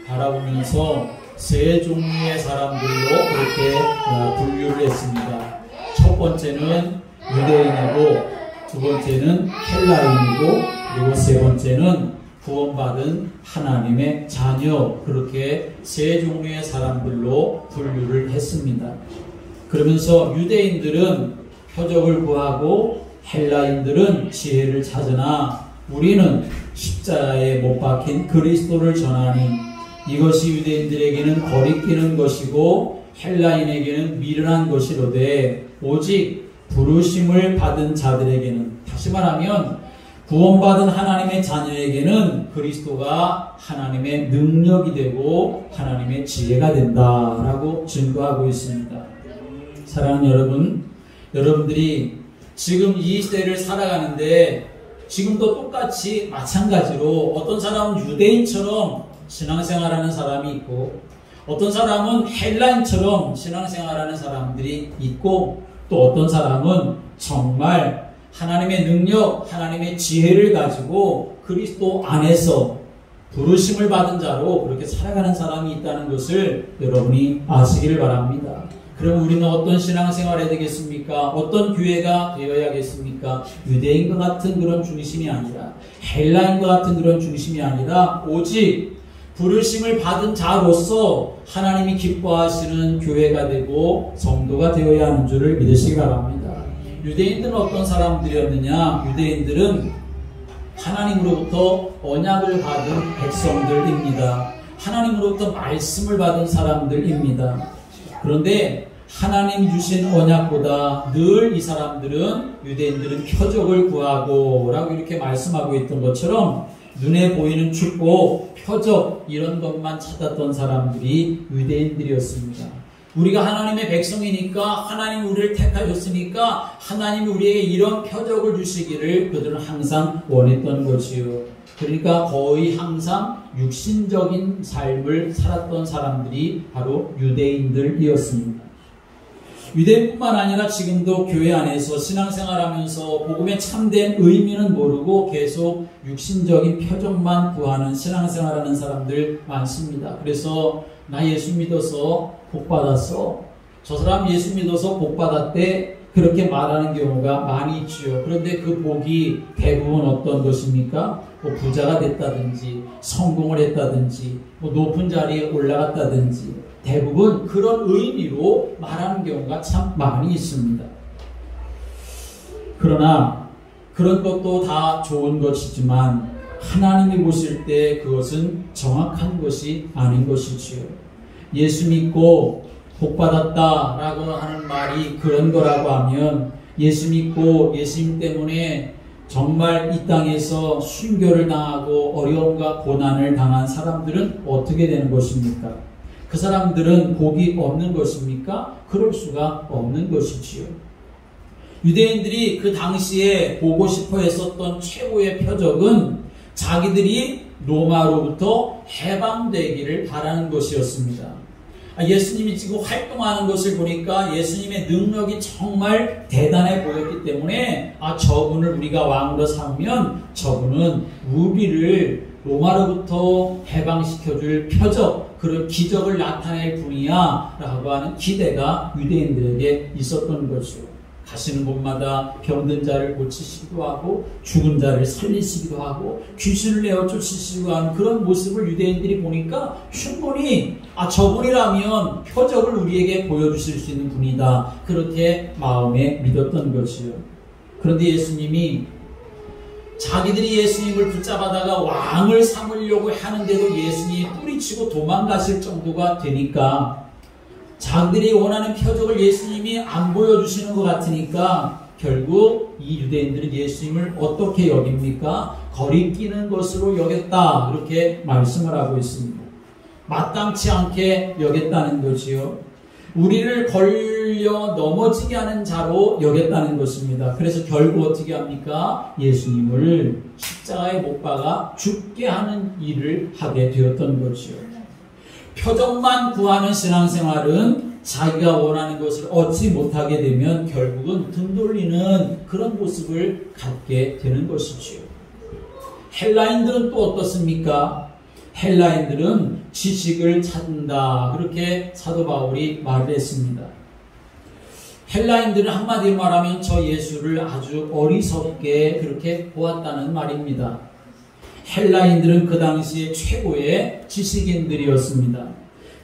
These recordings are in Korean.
바라보면서 세 종류의 사람들로 그렇게 분류를 했습니다. 첫 번째는 유대인이고, 두 번째는 헬라인이고, 그리고 세 번째는 구원받은 하나님의 자녀, 그렇게 세 종류의 사람들로 분류를 했습니다. 그러면서 유대인들은 표적을 구하고 헬라인들은 지혜를 찾으나 우리는 십자가에 못 박힌 그리스도를 전하니 이것이 유대인들에게는 거리끼는 것이고 헬라인에게는 미련한 것이로되 오직 부르심을 받은 자들에게는, 다시 말하면 구원받은 하나님의 자녀에게는 그리스도가 하나님의 능력이 되고 하나님의 지혜가 된다라고 증거하고 있습니다. 사랑하는 여러분, 여러분들이 지금 이 시대를 살아가는데 지금도 똑같이 마찬가지로 어떤 사람은 유대인처럼 신앙생활하는 사람이 있고 어떤 사람은 헬라인처럼 신앙생활하는 사람들이 있고 또 어떤 사람은 정말 하나님의 능력, 하나님의 지혜를 가지고 그리스도 안에서 부르심을 받은 자로 그렇게 살아가는 사람이 있다는 것을 여러분이 아시기를 바랍니다. 그럼 우리는 어떤 신앙생활을 해야 되겠습니까? 어떤 교회가 되어야겠습니까? 유대인과 같은 그런 중심이 아니라 헬라인과 같은 그런 중심이 아니라 오직 부르심을 받은 자로서 하나님이 기뻐하시는 교회가 되고 성도가 되어야 하는 줄을 믿으시기 바랍니다. 유대인들은 어떤 사람들이었느냐? 유대인들은 하나님으로부터 언약을 받은 백성들입니다. 하나님으로부터 말씀을 받은 사람들입니다. 그런데 하나님 주신 언약보다 늘 이 사람들은, 유대인들은 표적을 구하고 라고 이렇게 말씀하고 있던 것처럼 눈에 보이는 축복, 표적 이런 것만 찾았던 사람들이 유대인들이었습니다. 우리가 하나님의 백성이니까 하나님이 우리를 택하셨으니까 하나님이 우리에게 이런 표적을 주시기를 그들은 항상 원했던 것이요. 그러니까 거의 항상 육신적인 삶을 살았던 사람들이 바로 유대인들이었습니다. 유대인뿐만 아니라 지금도 교회 안에서 신앙생활하면서 복음의 참된 의미는 모르고 계속 육신적인 표적만 구하는 신앙생활하는 사람들 많습니다. 그래서 나 예수 믿어서 복 받았어, 저 사람 예수 믿어서 복 받았대, 그렇게 말하는 경우가 많이 있지요. 그런데 그 복이 대부분 어떤 것입니까? 뭐 부자가 됐다든지 성공을 했다든지 뭐 높은 자리에 올라갔다든지 대부분 그런 의미로 말하는 경우가 참 많이 있습니다. 그러나 그런 것도 다 좋은 것이지만 하나님이 보실 때 그것은 정확한 것이 아닌 것이지요. 예수 믿고 복받았다 라고 하는 말이 그런 거라고 하면 예수 믿고 예수님 때문에 정말 이 땅에서 순교를 당하고 어려움과 고난을 당한 사람들은 어떻게 되는 것입니까? 그 사람들은 복이 없는 것입니까? 그럴 수가 없는 것이지요. 유대인들이 그 당시에 보고 싶어 했었던 최고의 표적은 자기들이 로마로부터 해방되기를 바라는 것이었습니다. 예수님이 지금 활동하는 것을 보니까 예수님의 능력이 정말 대단해 보였기 때문에 저분을 우리가 왕으로 삼으면 저분은 우리를 로마로부터 해방시켜줄 표적, 그런 기적을 나타낼 분이야 라고 하는 기대가 유대인들에게 있었던 거죠. 가시는 곳마다 병든 자를 고치시기도 하고 죽은 자를 살리시기도 하고 귀신을 내어 쫓으시기도 하는 그런 모습을 유대인들이 보니까 충분히 저분이라면 표적을 우리에게 보여주실 수 있는 분이다, 그렇게 마음에 믿었던 것이요. 그런데 예수님이 자기들이 예수님을 붙잡아다가 왕을 삼으려고 하는데도 예수님이 뿌리치고 도망가실 정도가 되니까 자기들이 원하는 표적을 예수님이 안 보여주시는 것 같으니까 결국 이 유대인들은 예수님을 어떻게 여깁니까? 거리끼는 것으로 여겼다, 그렇게 말씀을 하고 있습니다. 마땅치 않게 여겼다는 거지요. 우리를 걸려 넘어지게 하는 자로 여겼다는 것입니다. 그래서 결국 어떻게 합니까? 예수님을 십자가에 못 박아 죽게 하는 일을 하게 되었던 거지요. 표적만 구하는 신앙생활은 자기가 원하는 것을 얻지 못하게 되면 결국은 등 돌리는 그런 모습을 갖게 되는 것이지요. 헬라인들은 또 어떻습니까? 헬라인들은 지식을 찾는다. 그렇게 사도 바울이 말을 했습니다. 헬라인들은 한마디로 말하면 저 예수를 아주 어리석게 그렇게 보았다는 말입니다. 헬라인들은 그 당시에 최고의 지식인들이었습니다.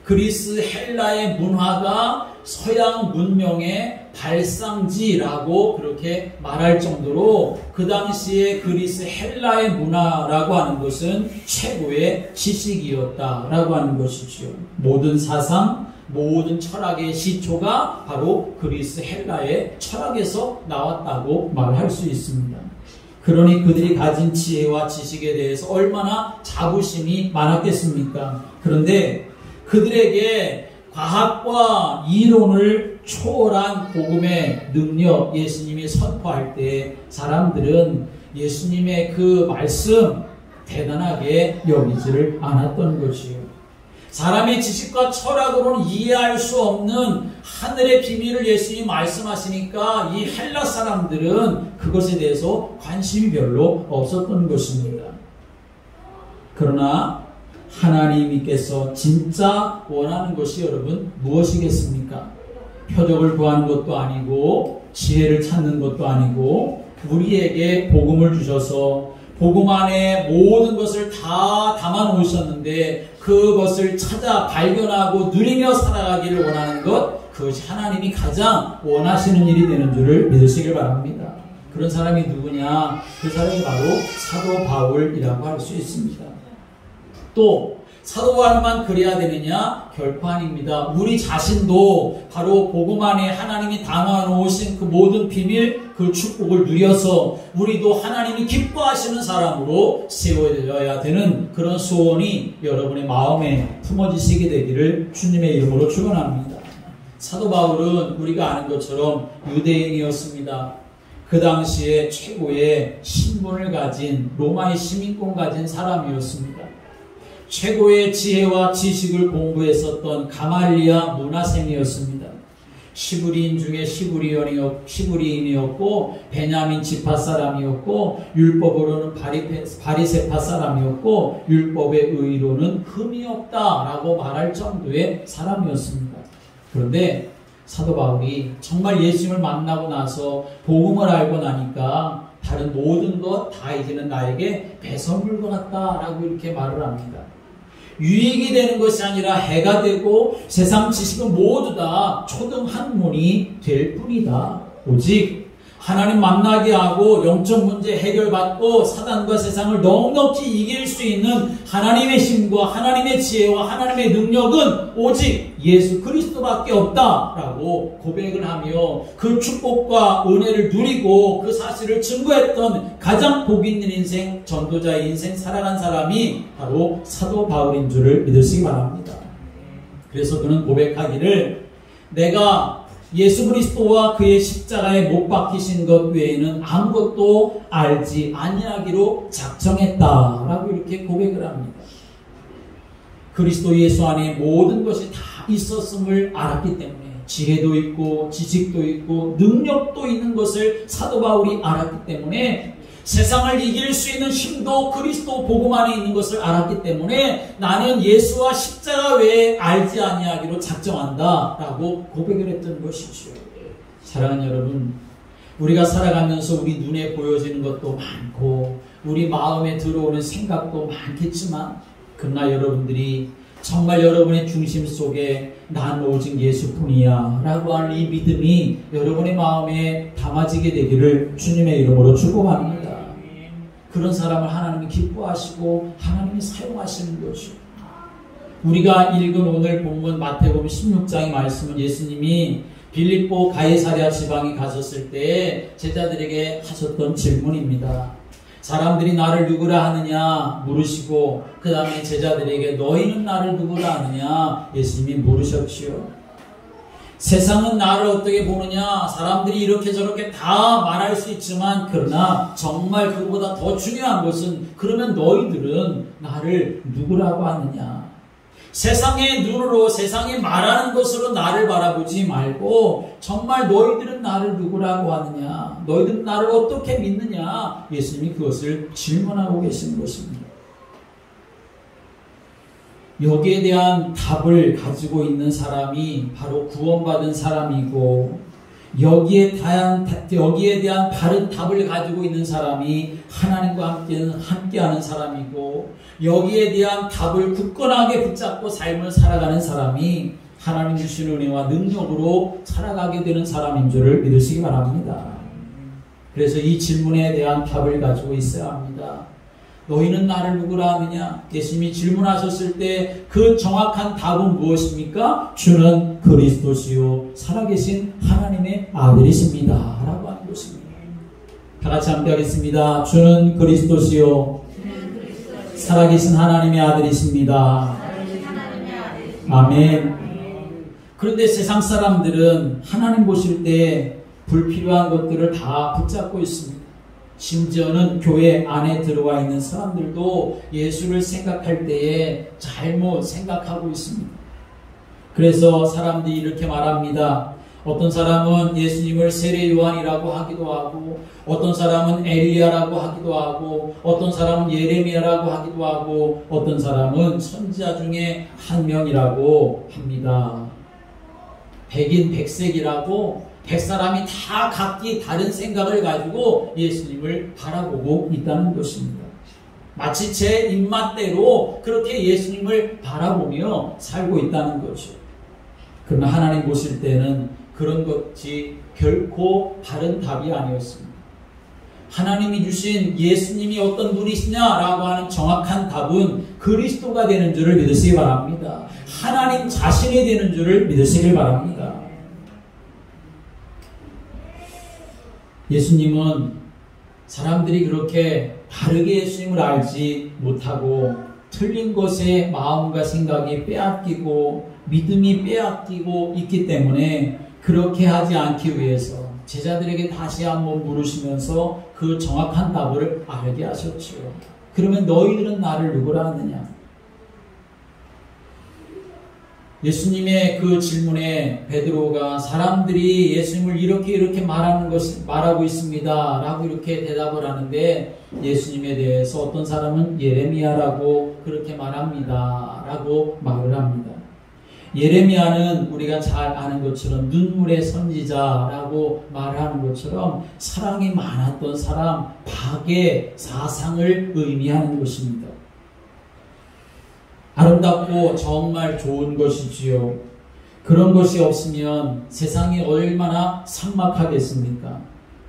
그리스 헬라의 문화가 서양 문명의 발상지라고 그렇게 말할 정도로 그 당시에 그리스 헬라의 문화라고 하는 것은 최고의 지식이었다라고 하는 것이죠. 모든 사상, 모든 철학의 시초가 바로 그리스 헬라의 철학에서 나왔다고 말할 수 있습니다. 그러니 그들이 가진 지혜와 지식에 대해서 얼마나 자부심이 많았겠습니까? 그런데 그들에게 과학과 이론을 초월한 복음의 능력 예수님이 선포할 때 사람들은 예수님의 그 말씀 대단하게 여기지를 않았던 것이요. 사람의 지식과 철학으로는 이해할 수 없는 하늘의 비밀을 예수님이 말씀하시니까 이 헬라 사람들은 그것에 대해서 관심이 별로 없었던 것입니다. 그러나 하나님께서 진짜 원하는 것이 여러분 무엇이겠습니까? 표적을 구하는 것도 아니고 지혜를 찾는 것도 아니고 우리에게 복음을 주셔서 복음 안에 모든 것을 다 담아 놓으셨는데 그것을 찾아 발견하고 누리며 살아가기를 원하는 것, 그것이 하나님이 가장 원하시는 일이 되는 줄을 믿으시길 바랍니다. 그런 사람이 누구냐? 그 사람이 바로 사도 바울이라고 할 수 있습니다. 또 사도 바울만 그래야 되느냐? 결코 아닙니다. 우리 자신도 바로 복음 안에 하나님이 담아 놓으신 그 모든 비밀, 그 축복을 누려서 우리도 하나님이 기뻐하시는 사람으로 세워져야 되는 그런 소원이 여러분의 마음에 품어지시게 되기를 주님의 이름으로 축원합니다. 사도 바울은 우리가 아는 것처럼 유대인이었습니다. 그 당시에 최고의 신분을 가진 로마의 시민권 가진 사람이었습니다. 최고의 지혜와 지식을 공부했었던 가말리아 문화생이었습니다. 시브리인 중에 시브리인이었고 베냐민 지파 사람이었고 율법으로는 바리새파 사람이었고 율법의 의로는 흠이 없다라고 말할 정도의 사람이었습니다. 그런데 사도 바울이 정말 예수님을 만나고 나서 복음을 알고 나니까 다른 모든 것 다 이제는 나에게 배설물과 같다라고 이렇게 말을 합니다. 유익이 되는 것이 아니라 해가 되고 세상 지식은 모두 다 초등학문이 될 뿐이다. 오직 하나님 만나게 하고 영적 문제 해결받고 사단과 세상을 넉넉히 이길 수 있는 하나님의 힘과 하나님의 지혜와 하나님의 능력은 오직 예수 그리스도밖에 없다라고 고백을 하며 그 축복과 은혜를 누리고 그 사실을 증거했던 가장 복 있는 인생, 전도자의 인생 살아간 사람이 바로 사도 바울인 줄을 믿으시기 바랍니다. 그래서 그는 고백하기를 내가 예수 그리스도와 그의 십자가에 못 박히신 것 외에는 아무것도 알지 아니하기로 작정했다라고 이렇게 고백을 합니다. 그리스도 예수 안에 모든 것이 다 있었음을 알았기 때문에 지혜도 있고 지식도 있고 능력도 있는 것을 사도 바울이 알았기 때문에 세상을 이길 수 있는 힘도 그리스도 복음 안에 있는 것을 알았기 때문에 나는 예수와 십자가 외에 알지 아니하기로 작정한다 라고 고백을 했던 것이죠. 사랑하는 여러분, 우리가 살아가면서 우리 눈에 보여지는 것도 많고 우리 마음에 들어오는 생각도 많겠지만 그러나 여러분들이 정말 여러분의 중심 속에 난 오직 예수뿐이야 라고 하는 이 믿음이 여러분의 마음에 담아지게 되기를 주님의 이름으로 축복합니다. 그런 사람을 하나님이 기뻐하시고 하나님이 사용하시는 것이요. 우리가 읽은 오늘 본문 마태복음 16장의 말씀은 예수님이 빌립보 가이사랴 지방에 가셨을 때 제자들에게 하셨던 질문입니다. 사람들이 나를 누구라 하느냐 물으시고 그 다음에 제자들에게 너희는 나를 누구라 하느냐 예수님이 물으셨지요. 세상은 나를 어떻게 보느냐 사람들이 이렇게 저렇게 다 말할 수 있지만 그러나 정말 그보다 더 중요한 것은 그러면 너희들은 나를 누구라고 하느냐. 세상의 눈으로 세상이 말하는 것으로 나를 바라보지 말고 정말 너희들은 나를 누구라고 하느냐, 너희들은 나를 어떻게 믿느냐, 예수님이 그것을 질문하고 계시는 것입니다. 여기에 대한 답을 가지고 있는 사람이 바로 구원받은 사람이고, 여기에 대한 바른 답을 가지고 있는 사람이 하나님과 함께하는 사람이고, 여기에 대한 답을 굳건하게 붙잡고 삶을 살아가는 사람이 하나님 주신 은혜와 능력으로 살아가게 되는 사람인 줄을 믿으시기 바랍니다. 그래서 이 질문에 대한 답을 가지고 있어야 합니다. 너희는 나를 누구라 하느냐? 예수님이 질문하셨을 때 그 정확한 답은 무엇입니까? 주는 그리스도시요 살아계신 하나님의 아들이십니다 라고 하는 것입니다. 다 같이 함께 하겠습니다. 주는 그리스도시요 살아계신 하나님의 아들이십니다. 아멘. 그런데 세상 사람들은 하나님 보실 때 불필요한 것들을 다 붙잡고 있습니다. 심지어는 교회 안에 들어와 있는 사람들도 예수를 생각할 때에 잘못 생각하고 있습니다. 그래서 사람들이 이렇게 말합니다. 어떤 사람은 예수님을 세례 요한이라고 하기도 하고, 어떤 사람은 엘리야라고 하기도 하고, 어떤 사람은 예레미야라고 하기도 하고, 어떤 사람은 선지자 중에 한 명이라고 합니다. 백인 백색이라고 100사람이 다 각기 다른 생각을 가지고 예수님을 바라보고 있다는 것입니다. 마치 제 입맛대로 그렇게 예수님을 바라보며 살고 있다는 거죠. 그러나 하나님 보실 때는 그런 것이 결코 바른 답이 아니었습니다. 하나님이 주신 예수님이 어떤 분이시냐라고 하는 정확한 답은 그리스도가 되는 줄을 믿으시기 바랍니다. 하나님 자신이 되는 줄을 믿으시길 바랍니다. 예수님은 사람들이 그렇게 바르게 예수님을 알지 못하고 틀린 것에 마음과 생각이 빼앗기고 믿음이 빼앗기고 있기 때문에 그렇게 하지 않기 위해서 제자들에게 다시 한번 물으시면서 그 정확한 답을 알게 하셨지요. 그러면 너희들은 나를 누구라 하느냐? 예수님의 그 질문에 베드로가 사람들이 예수님을 이렇게 말하고 있습니다 라고 이렇게 대답을 하는데, 예수님에 대해서 어떤 사람은 예레미야라고 그렇게 말합니다 라고 말을 합니다. 예레미야는 우리가 잘 아는 것처럼 눈물의 선지자라고 말하는 것처럼 사랑이 많았던 사람, 박의 사상을 의미하는 것입니다. 아름답고 정말 좋은 것이지요. 그런 것이 없으면 세상이 얼마나 삭막하겠습니까?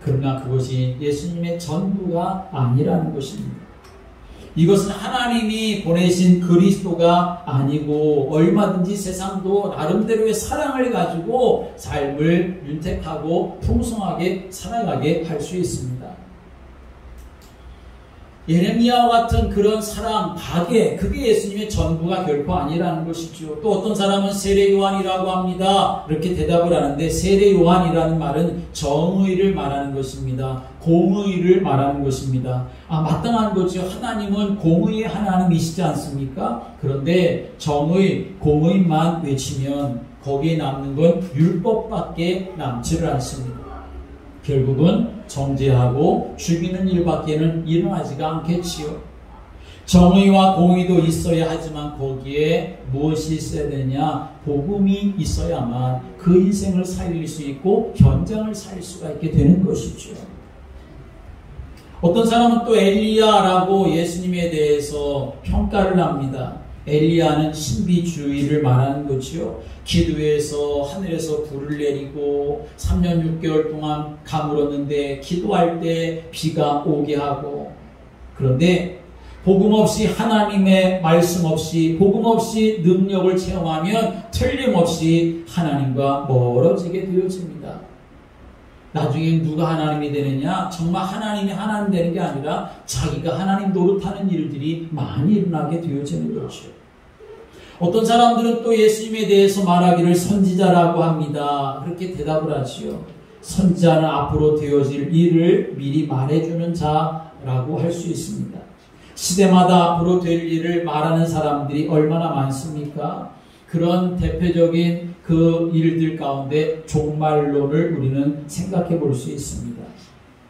그러나 그것이 예수님의 전부가 아니라는 것입니다. 이것은 하나님이 보내신 그리스도가 아니고 얼마든지 세상도 나름대로의 사랑을 가지고 삶을 윤택하고 풍성하게 살아가게 할 수 있습니다. 예레미야와 같은 그런 사랑, 박애, 그게 예수님의 전부가 결코 아니라는 것이죠. 또 어떤 사람은 세례 요한이라고 합니다. 이렇게 대답을 하는데, 세례 요한이라는 말은 정의를 말하는 것입니다. 공의를 말하는 것입니다. 마땅한 거죠. 하나님은 공의의 하나님이시지 않습니까? 그런데 정의, 공의만 외치면 거기에 남는 건 율법밖에 남지를 않습니다. 결국은 정죄하고 죽이는 일밖에는 일어나지가 않겠지요. 정의와 공의도 있어야 하지만 거기에 무엇이 있어야 되냐? 복음이 있어야만 그 인생을 살릴 수 있고 현장을 살릴 수가 있게 되는 것이죠. 어떤 사람은 또 엘리야라고 예수님에 대해서 평가를 합니다. 엘리야는 신비주의를 말하는 거지요. 기도해서 하늘에서 불을 내리고 3년 6개월 동안 가물었는데 기도할 때 비가 오게 하고, 그런데 복음 없이, 하나님의 말씀 없이, 복음 없이 능력을 체험하면 틀림없이 하나님과 멀어지게 되어집니다. 나중에 누가 하나님이 되느냐? 정말 하나님이 하나님 되는 게 아니라 자기가 하나님 노릇하는 일들이 많이 일어나게 되어지는 거죠. 어떤 사람들은 또 예수님에 대해서 말하기를 선지자라고 합니다. 그렇게 대답을 하지요. 선지자는 앞으로 되어질 일을 미리 말해주는 자라고 할 수 있습니다. 시대마다 앞으로 될 일을 말하는 사람들이 얼마나 많습니까? 그런 대표적인 그 일들 가운데 종말론을 우리는 생각해 볼 수 있습니다.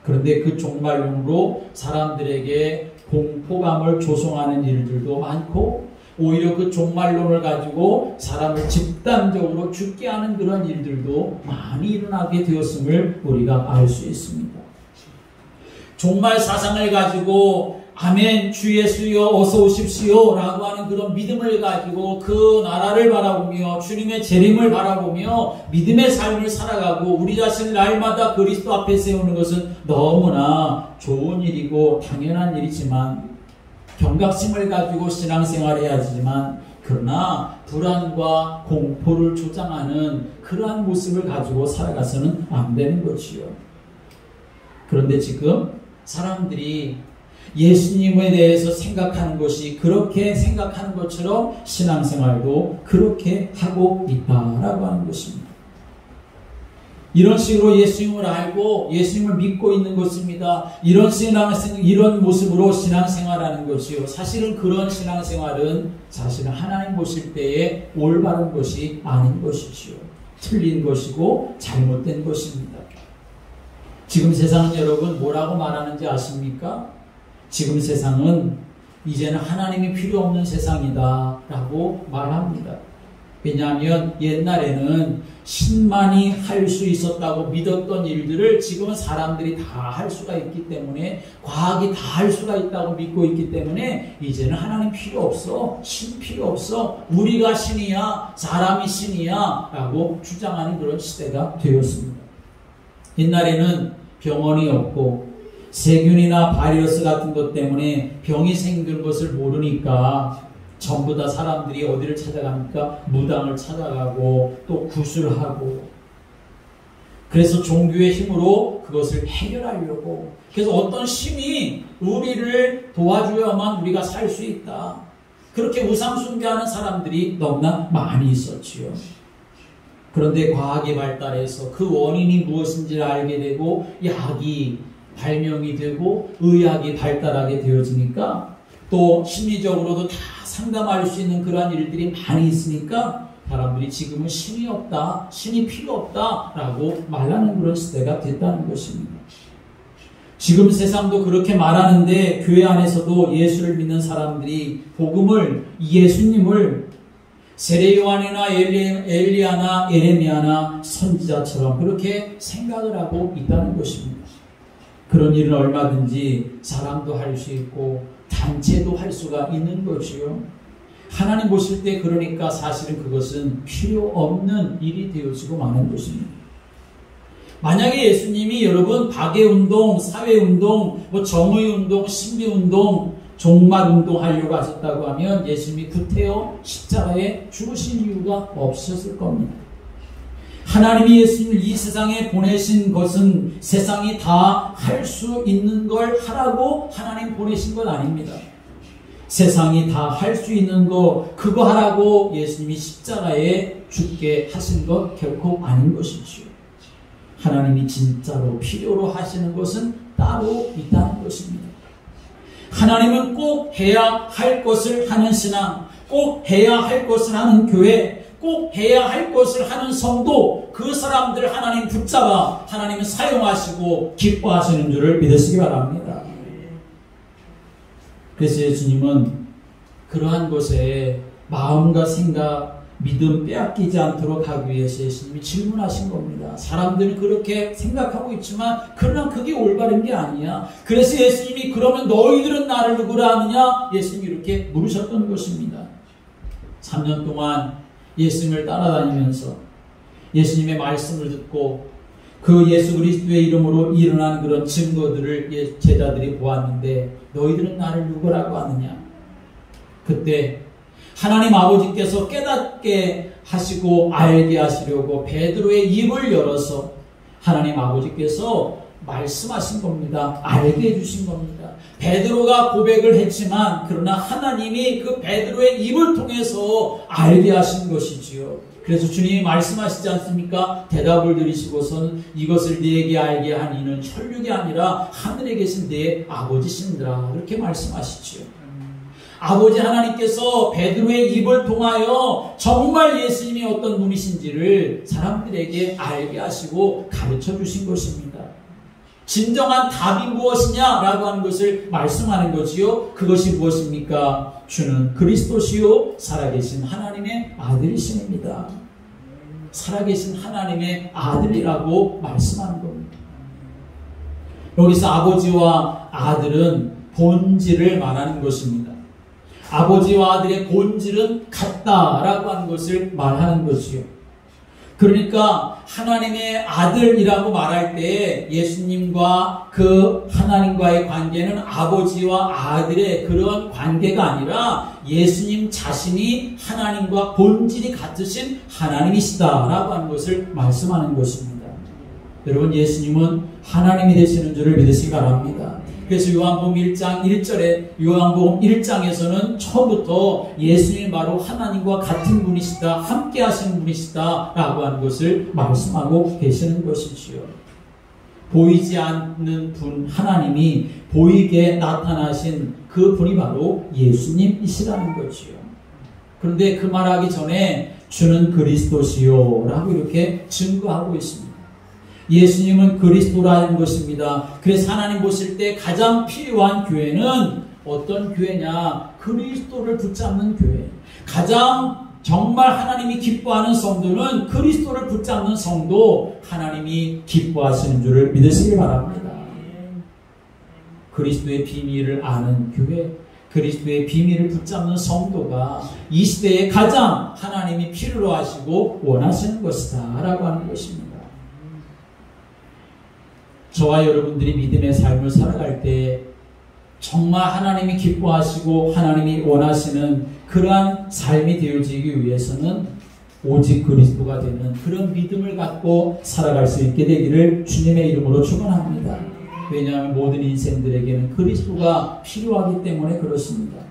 그런데 그 종말론으로 사람들에게 공포감을 조성하는 일들도 많고, 오히려 그 종말론을 가지고 사람을 집단적으로 죽게 하는 그런 일들도 많이 일어나게 되었음을 우리가 알 수 있습니다. 종말 사상을 가지고 아멘 주 예수여 어서 오십시오 라고 하는 그런 믿음을 가지고 그 나라를 바라보며 주님의 재림을 바라보며 믿음의 삶을 살아가고 우리 자신을 날마다 그리스도 앞에 세우는 것은 너무나 좋은 일이고 당연한 일이지만 경각심을 가지고 신앙생활을 해야지만 그러나 불안과 공포를 조장하는 그러한 모습을 가지고 살아가서는 안 되는 것이요. 그런데 지금 사람들이 예수님에 대해서 생각하는 것이 그렇게 생각하는 것처럼 신앙생활도 그렇게 하고 있다라고 하는 것입니다. 이런 식으로 예수님을 알고 예수님을 믿고 있는 것입니다. 이런 모습으로 신앙생활하는 것이요. 사실은 그런 신앙생활은 사실은 하나님 보실 때에 올바른 것이 아닌 것이지요. 틀린 것이고 잘못된 것입니다. 지금 세상은 여러분 뭐라고 말하는지 아십니까? 지금 세상은 이제는 하나님이 필요 없는 세상이다 라고 말합니다. 왜냐하면 옛날에는 신만이 할 수 있었다고 믿었던 일들을 지금은 사람들이 다 할 수가 있기 때문에 과학이 다 할 수가 있다고 믿고 있기 때문에 이제는 하나님 필요 없어, 신 필요 없어, 우리가 신이야, 사람이 신이야 라고 주장하는 그런 시대가 되었습니다. 옛날에는 병원이 없고 세균이나 바이러스 같은 것 때문에 병이 생긴 것을 모르니까 전부 다 사람들이 어디를 찾아갑니까? 무당을 찾아가고 또 구술하고 그래서 종교의 힘으로 그것을 해결하려고 그래서 어떤 신이 우리를 도와줘야만 우리가 살 수 있다. 그렇게 우상 숭배하는 사람들이 너무나 많이 있었지요. 그런데 과학이 발달해서 그 원인이 무엇인지를 알게 되고 약이 발명이 되고 의학이 발달하게 되어지니까 또 심리적으로도 다 상담할 수 있는 그러한 일들이 많이 있으니까 사람들이 지금은 신이 없다, 신이 필요 없다 라고 말하는 그런 시대가 됐다는 것입니다. 지금 세상도 그렇게 말하는데 교회 안에서도 예수를 믿는 사람들이 복음을, 예수님을 세례 요한이나 엘리야나 에레미야나 선지자처럼 그렇게 생각을 하고 있다는 것입니다. 그런 일은 얼마든지 사람도 할 수 있고 단체도 할 수가 있는 것이요. 하나님 보실 때 그러니까 사실은 그것은 필요 없는 일이 되어지고 마는 것입니다. 만약에 예수님이 여러분 박애운동, 사회운동, 정의운동, 신비운동, 종말운동 하려고 하셨다고 하면 예수님이 구태여 십자가에 죽으신 이유가 없었을 겁니다. 하나님이 예수님을 이 세상에 보내신 것은 세상이 다 할 수 있는 걸 하라고 하나님 보내신 건 아닙니다. 세상이 다 할 수 있는 거 그거 하라고 예수님이 십자가에 죽게 하신 것 결코 아닌 것이지요. 하나님이 진짜로 필요로 하시는 것은 따로 있다는 것입니다. 하나님은 꼭 해야 할 것을 하는 신앙, 꼭 해야 할 것을 하는 교회, 꼭 해야 할 것을 하는 성도, 그 사람들 하나님 붙잡아 하나님은 사용하시고 기뻐하시는 줄을 믿으시기 바랍니다. 그래서 예수님은 그러한 것에 마음과 생각, 믿음 빼앗기지 않도록 하기 위해서 예수님이 질문하신 겁니다. 사람들은 그렇게 생각하고 있지만 그러나 그게 올바른 게 아니야. 그래서 예수님이 그러면 너희들은 나를 누구라 하느냐? 예수님이 이렇게 물으셨던 것입니다. 3년 동안 예수님을 따라다니면서 예수님의 말씀을 듣고 그 예수 그리스도의 이름으로 일어난 그런 증거들을 제자들이 보았는데 너희들은 나를 누구라고 하느냐? 그때 하나님 아버지께서 깨닫게 하시고 알게 하시려고 베드로의 입을 열어서 하나님 아버지께서 말씀하신 겁니다. 알게 해주신 겁니다. 베드로가 고백을 했지만 그러나 하나님이 그 베드로의 입을 통해서 알게 하신 것이지요. 그래서 주님이 말씀하시지 않습니까? 대답을 드리시고선 이것을 네게 알게 한 이는 혈육이 아니라 하늘에 계신 네 아버지신지라 그렇게 말씀하시지요. 아버지 하나님께서 베드로의 입을 통하여 정말 예수님이 어떤 분이신지를 사람들에게 알게 하시고 가르쳐 주신 것입니다. 진정한 답이 무엇이냐라고 하는 것을 말씀하는 거지요. 그것이 무엇입니까? 주는 그리스도시요 살아계신 하나님의 아들이십니다. 살아계신 하나님의 아들이라고 말씀하는 겁니다. 여기서 아버지와 아들은 본질을 말하는 것입니다. 아버지와 아들의 본질은 같다라고 하는 것을 말하는 것이요. 그러니까 하나님의 아들이라고 말할 때 예수님과 그 하나님과의 관계는 아버지와 아들의 그런 관계가 아니라 예수님 자신이 하나님과 본질이 같으신 하나님이시다라고 하는 것을 말씀하는 것입니다. 여러분, 예수님은 하나님이 되시는 줄을 믿으시기 바랍니다. 그래서 요한복음 1장 1절에 요한복음 1장에서는 처음부터 예수님이 바로 하나님과 같은 분이시다, 함께 하시는 분이시다 라고 하는 것을 말씀하고 계시는 것이지요. 보이지 않는 분 하나님이 보이게 나타나신 그 분이 바로 예수님이시라는 거지요. 그런데 그 말하기 전에 주는 그리스도시요 라고 이렇게 증거하고 있습니다. 예수님은 그리스도라는 것입니다. 그래서 하나님 보실 때 가장 필요한 교회는 어떤 교회냐? 그리스도를 붙잡는 교회. 가장 정말 하나님이 기뻐하는 성도는 그리스도를 붙잡는 성도, 하나님이 기뻐하시는 줄을 믿으시기 바랍니다. 그리스도의 비밀을 아는 교회, 그리스도의 비밀을 붙잡는 성도가 이 시대에 가장 하나님이 필요로 하시고 원하시는 것이다 라고 하는 것입니다. 저와 여러분들이 믿음의 삶을 살아갈 때 정말 하나님이 기뻐하시고 하나님이 원하시는 그러한 삶이 되어지기 위해서는 오직 그리스도가 되는 그런 믿음을 갖고 살아갈 수 있게 되기를 주님의 이름으로 축원합니다. 왜냐하면 모든 인생들에게는 그리스도가 필요하기 때문에 그렇습니다.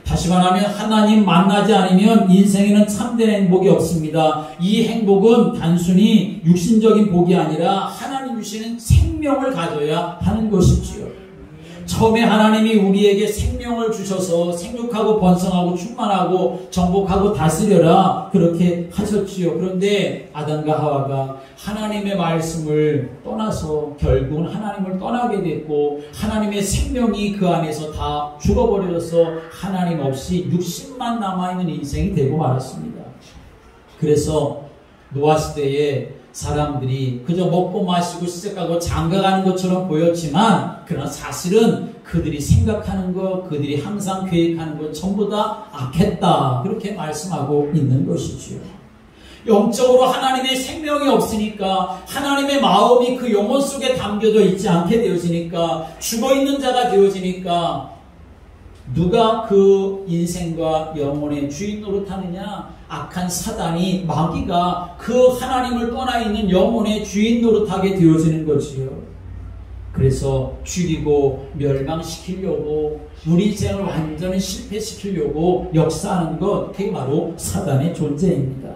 다시 말하면 하나님 만나지 않으면 인생에는 참된 행복이 없습니다. 이 행복은 단순히 육신적인 복이 아니라 하나님 주시는 생명을 가져야 하는 것이지요. 처음에 하나님이 우리에게 생명을 주셔서 생육하고 번성하고 충만하고 정복하고 다스려라 그렇게 하셨지요. 그런데 아담과 하와가 하나님의 말씀을 떠나서 결국은 하나님을 떠나게 됐고 하나님의 생명이 그 안에서 다 죽어버려서 하나님 없이 육신만 남아있는 인생이 되고 말았습니다. 그래서 노아 시대에 사람들이 그저 먹고 마시고 시집가고 장가가는 것처럼 보였지만 그러나 사실은 그들이 생각하는 것, 그들이 항상 계획하는 것 전부 다 악했다 그렇게 말씀하고 있는 것이지요. 영적으로 하나님의 생명이 없으니까 하나님의 마음이 그 영혼 속에 담겨져 있지 않게 되어지니까 죽어있는 자가 되어지니까 누가 그 인생과 영혼의 주인 노릇하느냐? 악한 사단이, 마귀가 그 하나님을 떠나 있는 영혼의 주인 노릇하게 되어지는 거지요. 그래서 죽이고 멸망시키려고 우리 인생을 완전히 실패시키려고 역사하는 것, 그게 바로 사단의 존재입니다.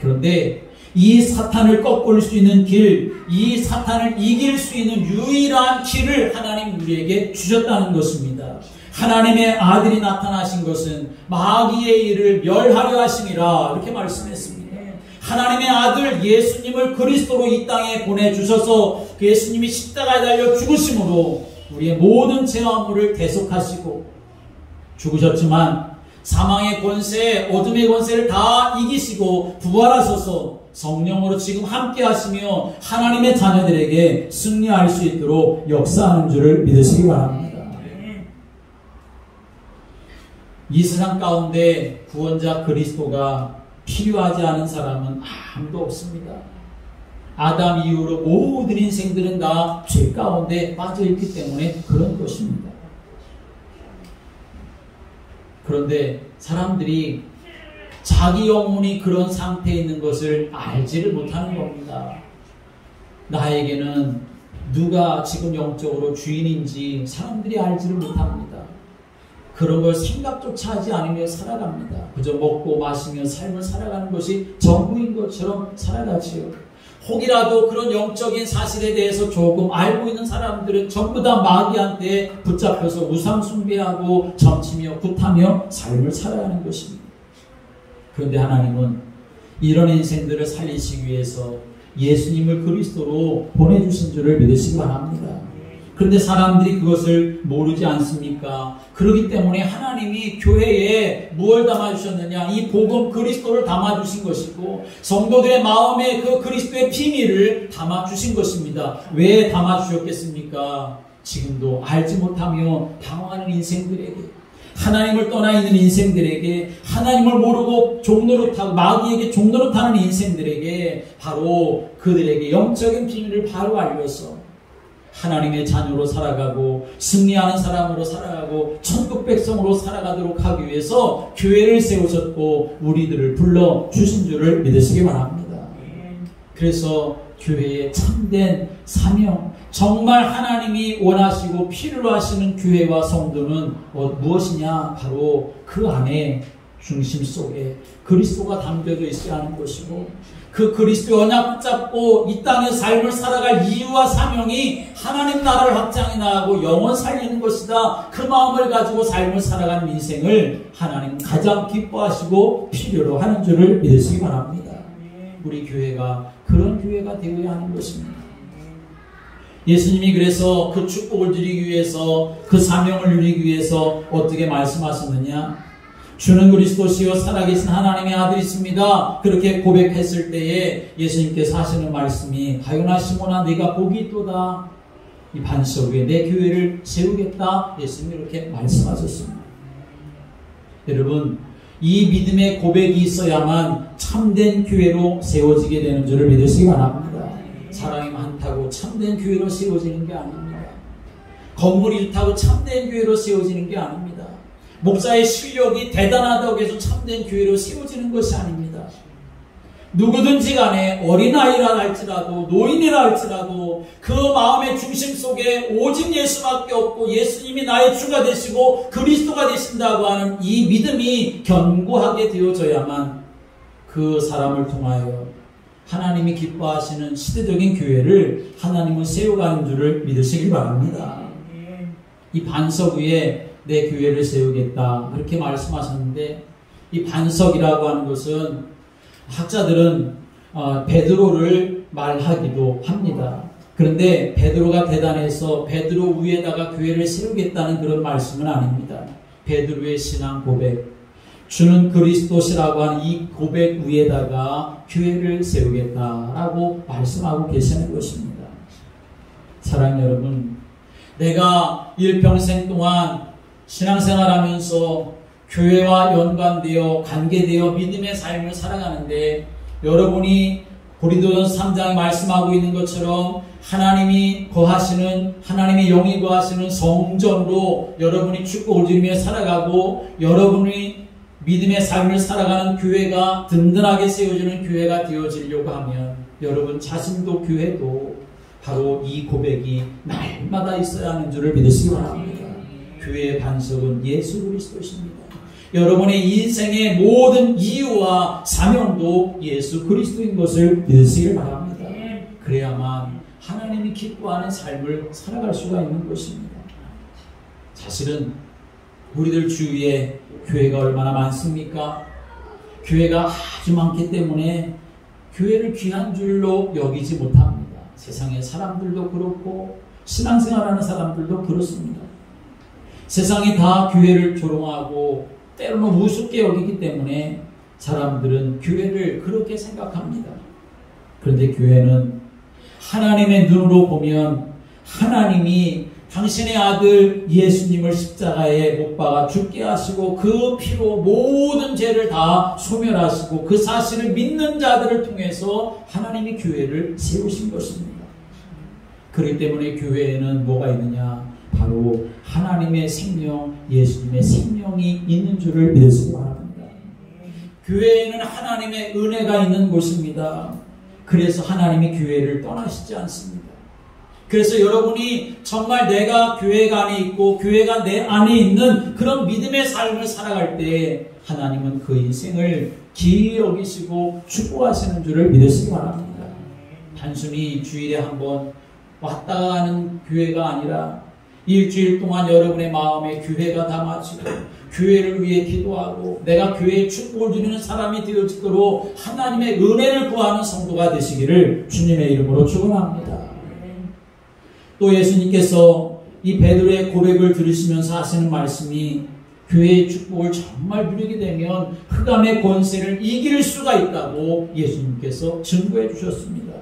그런데 이 사탄을 꺾을 수 있는 길, 이 사탄을 이길 수 있는 유일한 길을 하나님 우리에게 주셨다는 것입니다. 하나님의 아들이 나타나신 것은 마귀의 일을 멸하려 하심이라 이렇게 말씀했습니다. 하나님의 아들 예수님을 그리스도로 이 땅에 보내주셔서 예수님이 십자가에 달려 죽으심으로 우리의 모든 죄악물을 대속하시고 죽으셨지만 사망의 권세, 어둠의 권세를 다 이기시고 부활하셔서 성령으로 지금 함께 하시며 하나님의 자녀들에게 승리할 수 있도록 역사하는 줄을 믿으시기 바랍니다. 이 세상 가운데 구원자 그리스도가 필요하지 않은 사람은 아무도 없습니다. 아담 이후로 모든 인생들은 다 죄 가운데 빠져있기 때문에 그런 것입니다. 그런데 사람들이 자기 영혼이 그런 상태에 있는 것을 알지를 못하는 겁니다. 나에게는 누가 지금 영적으로 주인인지 사람들이 알지를 못합니다. 그런 걸 생각조차 하지 않으며 살아갑니다. 그저 먹고 마시며 삶을 살아가는 것이 전부인 것처럼 살아가지요. 혹이라도 그런 영적인 사실에 대해서 조금 알고 있는 사람들은 전부 다 마귀한테 붙잡혀서 우상 숭배하고 점치며 굿하며 삶을 살아가는 것입니다. 그런데 하나님은 이런 인생들을 살리시기 위해서 예수님을 그리스도로 보내주신 줄을 믿으시기 바랍니다. 그런데 사람들이 그것을 모르지 않습니까? 그렇기 때문에 하나님이 교회에 무엇을 담아주셨느냐? 이 복음 그리스도를 담아주신 것이고 성도들의 마음에 그 그리스도의 비밀을 담아주신 것입니다. 왜 담아주셨겠습니까? 지금도 알지 못하며 방황하는 인생들에게, 하나님을 떠나 있는 인생들에게, 하나님을 모르고 종노릇하고 마귀에게 종노릇하는 인생들에게 바로 그들에게 영적인 비밀을 바로 알려서 하나님의 자녀로 살아가고 승리하는 사람으로 살아가고 천국 백성으로 살아가도록 하기 위해서 교회를 세우셨고 우리들을 불러주신 줄을 믿으시기 바랍니다. 그래서 교회의 참된 사명, 정말 하나님이 원하시고 필요로 하시는 교회와 성도는 무엇이냐? 바로 그 안에 중심 속에 그리스도가 담겨져 있어야 하는 것이고 그 그리스도의 언약 붙잡고 이 땅의 삶을 살아갈 이유와 사명이 하나님 나라를 확장해 나가고 영원 살리는 것이다. 그 마음을 가지고 삶을 살아가는 인생을 하나님 가장 기뻐하시고 필요로 하는 줄을 믿으시기 바랍니다. 우리 교회가 그런 교회가 되어야 하는 것입니다. 예수님이 그래서 그 축복을 누리기 위해서 그 사명을 누리기 위해서 어떻게 말씀하셨느냐? 주는 그리스도시요 살아계신 하나님의 아들이십니다. 그렇게 고백했을 때에 예수님께서 하시는 말씀이 가요나 시몬아 네가 복이 있도다. 이 반석 위에 내 교회를 세우겠다. 예수님이 이렇게 말씀하셨습니다. 여러분, 이 믿음의 고백이 있어야만 참된 교회로 세워지게 되는 줄을 믿으시기 바랍니다. 사람이 많다고 참된 교회로 세워지는 게 아닙니다. 건물이 좋다고 참된 교회로 세워지는 게 아닙니다. 목사의 실력이 대단하다고 해서 참된 교회로 세워지는 것이 아닙니다. 누구든지 간에 어린아이라 할지라도 노인이라 할지라도 그 마음의 중심 속에 오직 예수밖에 없고 예수님이 나의 주가 되시고 그리스도가 되신다고 하는 이 믿음이 견고하게 되어져야만 그 사람을 통하여 하나님이 기뻐하시는 시대적인 교회를 하나님은 세워가는 줄을 믿으시기 바랍니다. 이 반석 위에 내 교회를 세우겠다 그렇게 말씀하셨는데 이 반석이라고 하는 것은 학자들은 베드로를 말하기도 합니다. 그런데 베드로가 대단해서 베드로 위에다가 교회를 세우겠다는 그런 말씀은 아닙니다. 베드로의 신앙 고백, 주는 그리스도시라고 하는 이 고백 위에다가 교회를 세우겠다라고 말씀하고 계시는 것입니다. 사랑하는 여러분, 내가 일평생 동안 신앙생활하면서 교회와 연관되어 관계되어 믿음의 삶을 살아가는데 여러분이 고린도전서 3장에 말씀하고 있는 것처럼 하나님이 거하시는 하나님의 영이 거하시는 성전으로 여러분이 축복을 누리며 살아가고 여러분이 믿음의 삶을 살아가는 교회가 든든하게 세워지는 교회가 되어지려고 하면 여러분 자신도 교회도 바로 이 고백이 날마다 있어야 하는 줄을 믿으시기 바랍니다. 교회의 반석은 예수 그리스도십니다. 여러분의 인생의 모든 이유와 사명도 예수 그리스도인 것을 믿으시길 바랍니다. 그래야만 하나님이 기뻐하는 삶을 살아갈 수가 있는 것입니다. 사실은 우리들 주위에 교회가 얼마나 많습니까? 교회가 아주 많기 때문에 교회를 귀한 줄로 여기지 못합니다. 세상의 사람들도 그렇고 신앙생활하는 사람들도 그렇습니다. 세상이 다 교회를 조롱하고 때로는 우습게 여기기 때문에 사람들은 교회를 그렇게 생각합니다. 그런데 교회는 하나님의 눈으로 보면 하나님이 당신의 아들 예수님을 십자가에 못 박아 죽게 하시고 그 피로 모든 죄를 다 소멸하시고 그 사실을 믿는 자들을 통해서 하나님이 교회를 세우신 것입니다. 그렇기 때문에 교회에는 뭐가 있느냐? 바로 하나님의 생명, 예수님의 생명이 있는 줄을 믿으시기 바랍니다. 교회에는 하나님의 은혜가 있는 곳입니다. 그래서 하나님이 교회를 떠나시지 않습니다. 그래서 여러분이 정말 내가 교회가 안에 있고 교회가 내 안에 있는 그런 믿음의 삶을 살아갈 때 하나님은 그 인생을 기이 여기시고 축복하시는 줄을 믿으시기 바랍니다. 단순히 주일에 한번 왔다 가는 교회가 아니라 일주일 동안 여러분의 마음에 교회가 담아지고 교회를 위해 기도하고 내가 교회의 축복을 누리는 사람이 되어지도록 하나님의 은혜를 구하는 성도가 되시기를 주님의 이름으로 축원합니다. 또 예수님께서 이 베드로의 고백을 들으시면서 하시는 말씀이 교회의 축복을 정말 누리게 되면 흑암의 권세를 이길 수가 있다고 예수님께서 증거해 주셨습니다.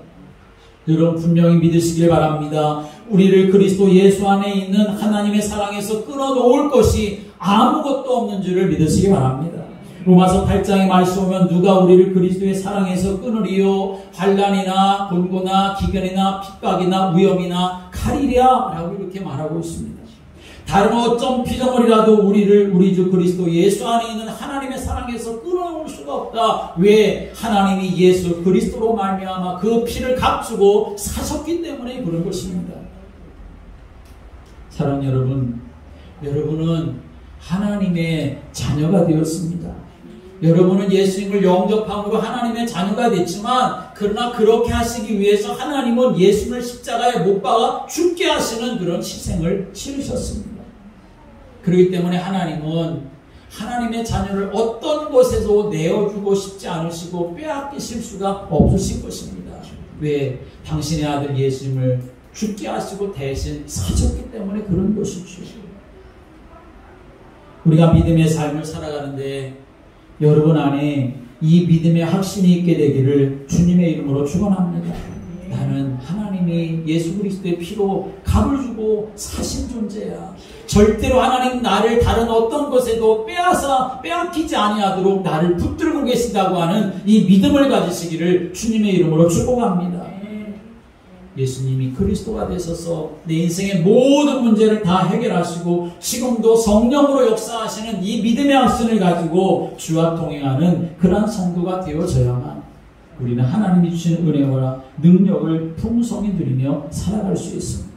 여러분 분명히 믿으시길 바랍니다. 우리를 그리스도 예수 안에 있는 하나님의 사랑에서 끊어놓을 것이 아무것도 없는 줄을 믿으시기 바랍니다. 로마서 8장에 말씀 보면 누가 우리를 그리스도의 사랑에서 끊으리요? 환난이나 곤고나 기근이나 핍박이나 위험이나 칼이랴 라고 이렇게 말하고 있습니다. 다른 어떤 피조물이라도 우리를 우리 주 그리스도 예수 안에 있는 하나님의 사랑에서 끊어놓을 수가 없다. 왜? 하나님이 예수 그리스도로 말미암아 그 피를 값주고 사셨기 때문에 그런 것입니다. 사랑하는 여러분, 여러분은 하나님의 자녀가 되었습니다. 여러분은 예수님을 영접함으로 하나님의 자녀가 됐지만 그러나 그렇게 하시기 위해서 하나님은 예수를 십자가에 못 박아 죽게 하시는 그런 희생을 치르셨습니다. 그렇기 때문에 하나님은 하나님의 자녀를 어떤 곳에도 내어주고 싶지 않으시고 빼앗기실 수가 없으실 것입니다. 왜? 당신의 아들 예수님을 죽게 하시고 대신 사셨기 때문에 그런 것이죠. 우리가 믿음의 삶을 살아가는데 여러분 안에 이 믿음의 확신이 있게 되기를 주님의 이름으로 축원합니다. 나는 하나님이 예수 그리스도의 피로 값을 주고 사신 존재야. 절대로 하나님 나를 다른 어떤 것에도 빼앗기지 아니하도록 나를 붙들고 계신다고 하는 이 믿음을 가지시기를 주님의 이름으로 축복합니다. 예수님이 그리스도가 되셔서 내 인생의 모든 문제를 다 해결하시고 지금도 성령으로 역사하시는 이 믿음의 확신을 가지고 주와 동행하는 그러한 성도가 되어져야만 우리는 하나님이 주신 은혜와 능력을 풍성히 누리며 살아갈 수 있습니다.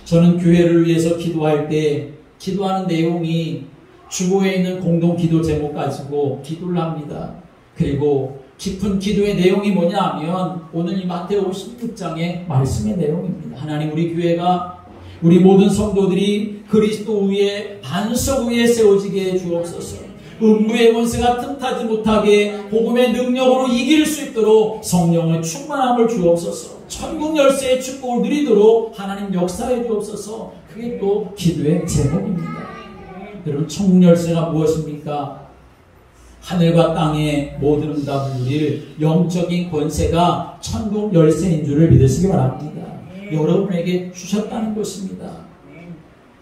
저는 교회를 위해서 기도할 때 기도하는 내용이 주보에 있는 공동 기도 제목 가지고 기도를 합니다. 그리고 깊은 기도의 내용이 뭐냐 하면 오늘 이 마태복음 16장의 말씀의 내용입니다. 하나님 우리 교회가 우리 모든 성도들이 그리스도 위에 반석 위에 세워지게 해 주옵소서. 음부의 권세가 틈타지 못하게 복음의 능력으로 이길 수 있도록 성령의 충만함을 주옵소서. 천국 열쇠의 축복을 누리도록 하나님 역사해 주옵소서. 그게 또 기도의 제목입니다. 여러분 천국 열쇠가 무엇입니까? 하늘과 땅의 모든 응답을 누릴 영적인 권세가 천국 열쇠인 줄을 믿으시기 바랍니다. 여러분에게 주셨다는 것입니다.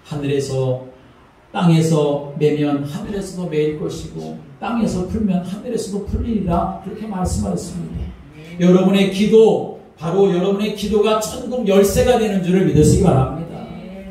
하늘에서 땅에서 매면 하늘에서도 매일 것이고 땅에서 풀면 하늘에서도 풀리리라 그렇게 말씀하셨습니다. 여러분의 기도 바로 여러분의 기도가 천국 열쇠가 되는 줄을 믿으시기 바랍니다.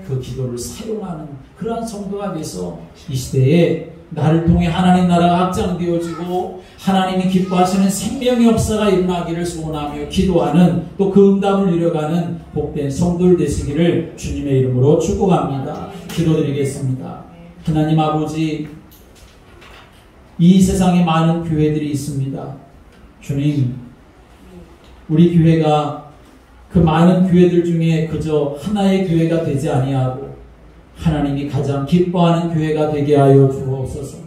그 기도를 사용하는 그러한 성도가 돼서 이 시대에 나를 통해 하나님 나라가 확장되어지고 하나님이 기뻐하시는 생명의 역사가 일어나기를 소원하며 기도하는 또 그 응답을 누려가는 복된 성도들 되시기를 주님의 이름으로 축복합니다. 기도드리겠습니다. 하나님 아버지, 이 세상에 많은 교회들이 있습니다. 주님, 우리 교회가 그 많은 교회들 중에 그저 하나의 교회가 되지 아니하고 하나님이 가장 기뻐하는 교회가 되게 하여 주옵소서.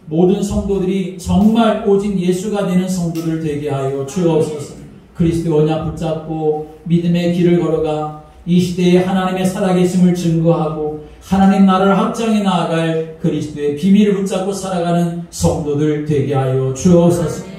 모든 성도들이 정말 오직 예수가 되는 성도들 되게 하여 주옵소서. 그리스도의 언약 붙잡고 믿음의 길을 걸어가 이 시대에 하나님의 살아계심을 증거하고 하나님 나라를 확장해 나아갈 그리스도의 비밀을 붙잡고 살아가는 성도들 되게 하여 주옵소서.